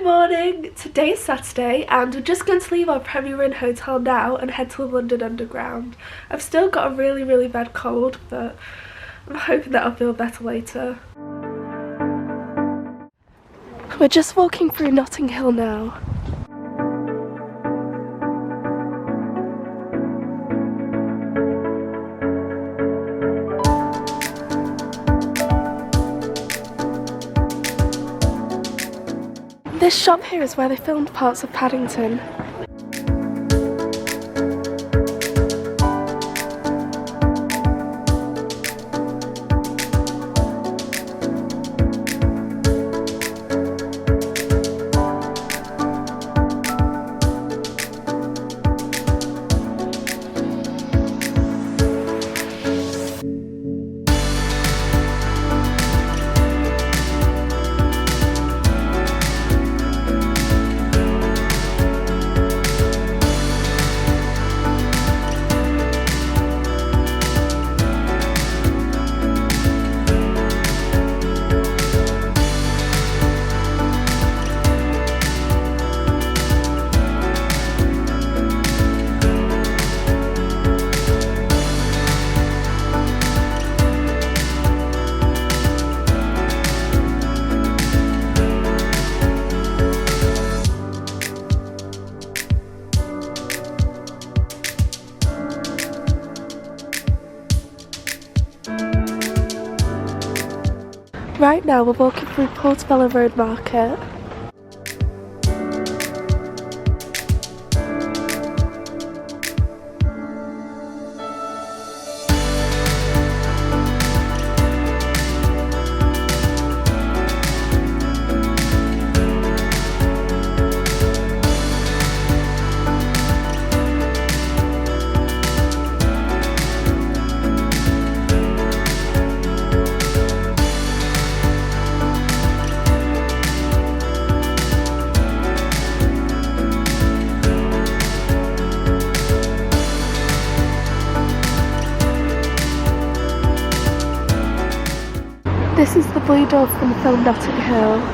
morning! Today is Saturday and we're just going to leave our Premier Inn hotel now and head to the London Underground. I've still got a really bad cold, but I'm hoping that I'll feel better later. We're just walking through Notting Hill now. This shop here is where they filmed parts of Paddington. Right now we're walking through Portobello Road Market. This is the Blue Dove from the film Notting Hill.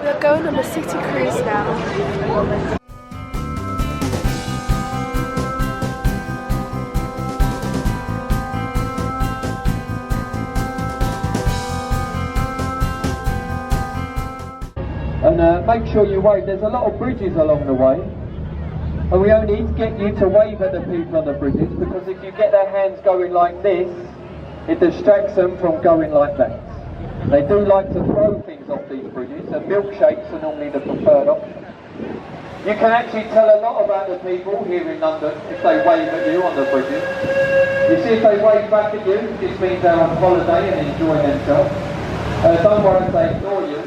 We're going on a city cruise now. And make sure you wave. There's a lot of bridges along the way, and we only get you to wave at the people on the bridges, because if you get their hands going like this, it distracts them from going like that. They do like to throw things off these bridges, and milkshakes are normally the preferred option. You can actually tell a lot about the people here in London if they wave at you on the bridges. You see, if they wave back at you, this means they're on holiday and enjoying themselves. Don't worry if they ignore you.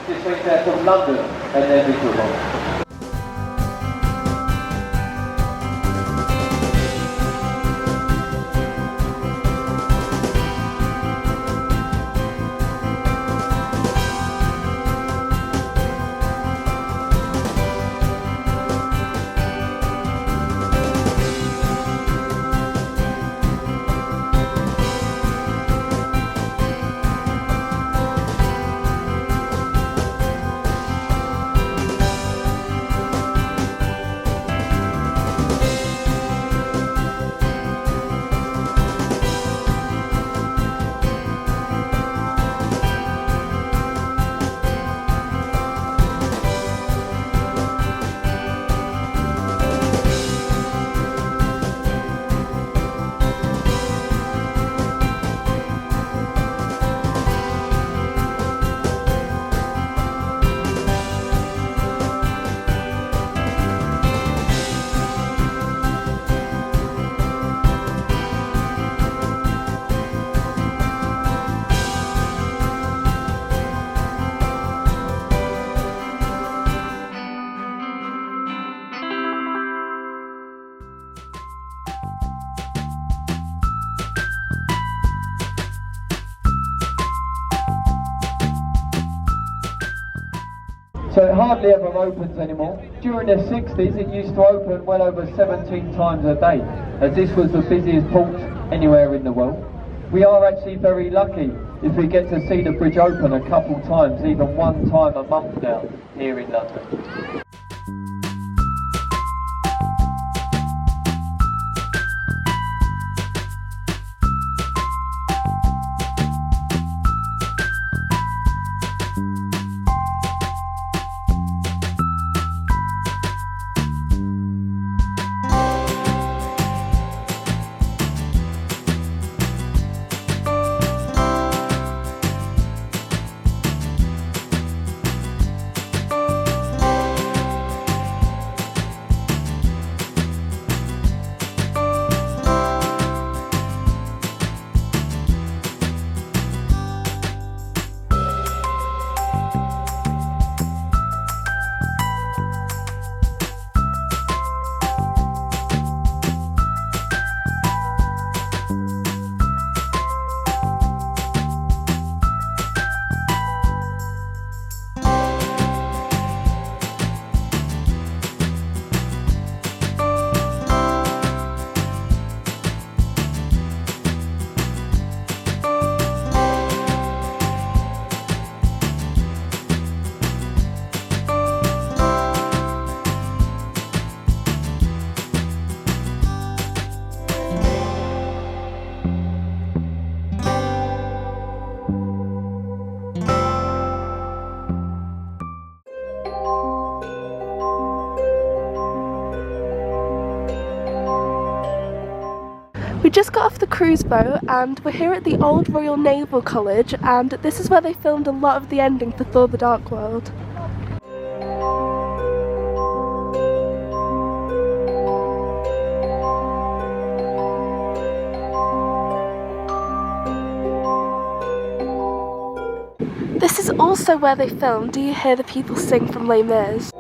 This means they're from London and they're miserable. So it hardly ever opens anymore. During the 60s it used to open well over 17 times a day, as this was the busiest port anywhere in the world. We are actually very lucky if we get to see the bridge open a couple times, even one time a month now, here in London. We just got off the cruise boat and we're here at the old Royal Naval College, and this is where they filmed a lot of the ending for Thor: The Dark World. This is also where they filmed Do You Hear the People Sing from Les Mis.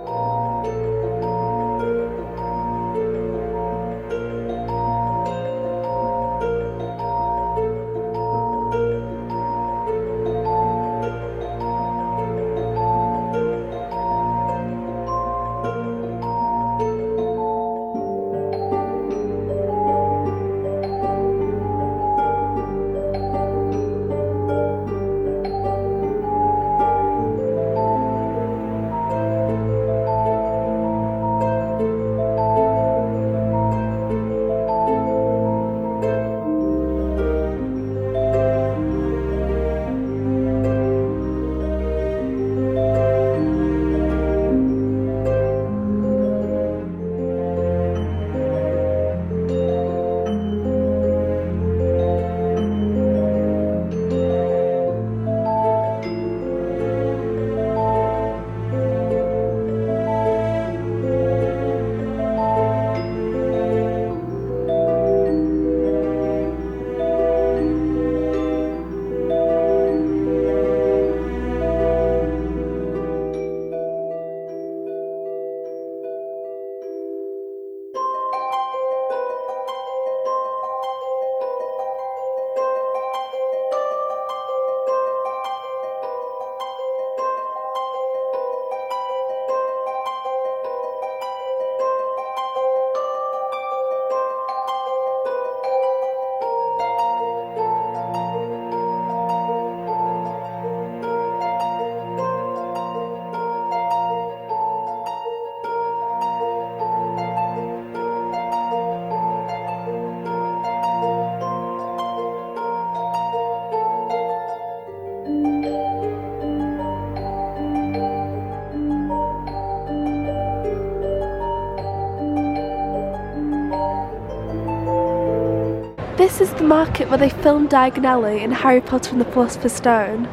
This is the market where they filmed Diagon Alley in Harry Potter and the Philosopher's Stone.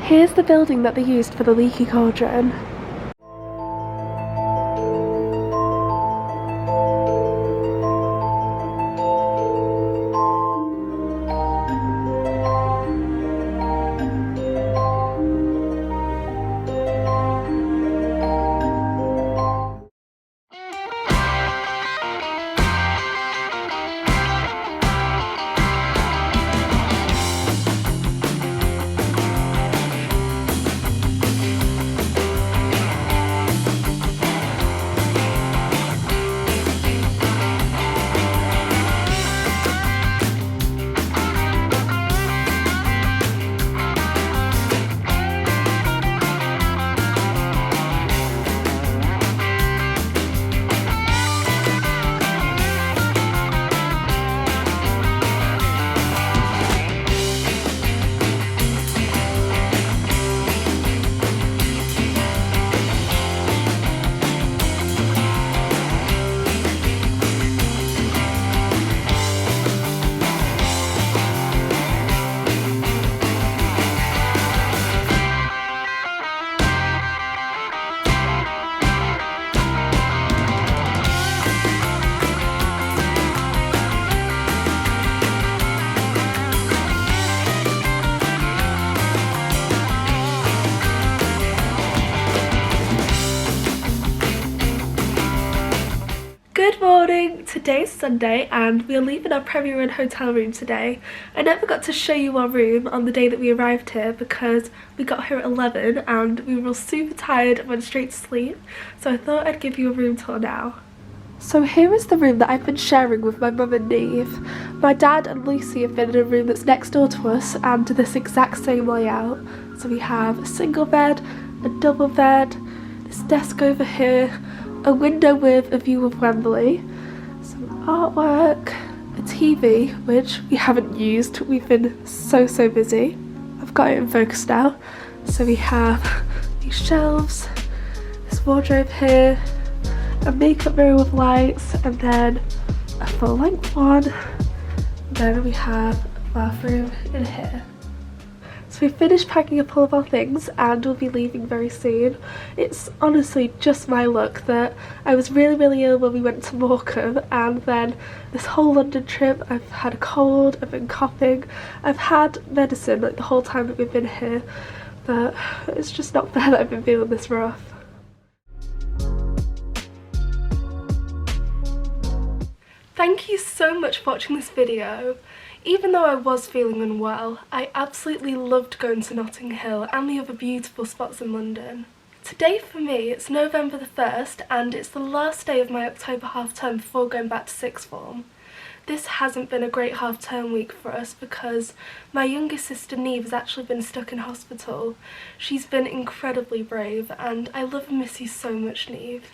Here's the building that they used for the leaky cauldron. Good morning! Today's Sunday and we're leaving our Premier Inn hotel room today. I never got to show you our room on the day that we arrived here because we got here at 11 and we were all super tired and went straight to sleep, so I thought I'd give you a room tour now. So here is the room that I've been sharing with my mum and Neve. My dad and Lucy have been in a room that's next door to us and to this exact same layout. So we have a single bed, a double bed, this desk over here, a window with a view of Wembley, some artwork, a TV, which we haven't used, we've been so busy. I've got it in focus now. So we have these shelves, this wardrobe here, a makeup mirror with lights, and then a full length one. And then we have a bathroom in here. So we've finished packing up all of our things and we'll be leaving very soon. It's honestly just my luck that I was really ill when we went to Morecambe, and then this whole London trip I've had a cold, I've been coughing, I've had medicine like the whole time that we've been here, but it's just not fair that I've been feeling this rough. Thank you so much for watching this video. Even though I was feeling unwell, I absolutely loved going to Notting Hill and the other beautiful spots in London. Today for me, it's November the 1st and it's the last day of my October half term before going back to sixth form. This hasn't been a great half term week for us because my youngest sister Neve has actually been stuck in hospital. She's been incredibly brave and I love and miss you so much, Neve.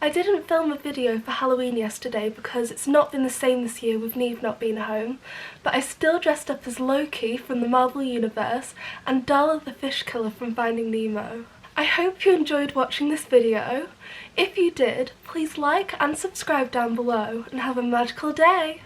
I didn't film a video for Halloween yesterday because it's not been the same this year with Neve not being home, but I still dressed up as Loki from the Marvel Universe and Darla the Fish Killer from Finding Nemo. I hope you enjoyed watching this video. If you did, please like and subscribe down below and have a magical day!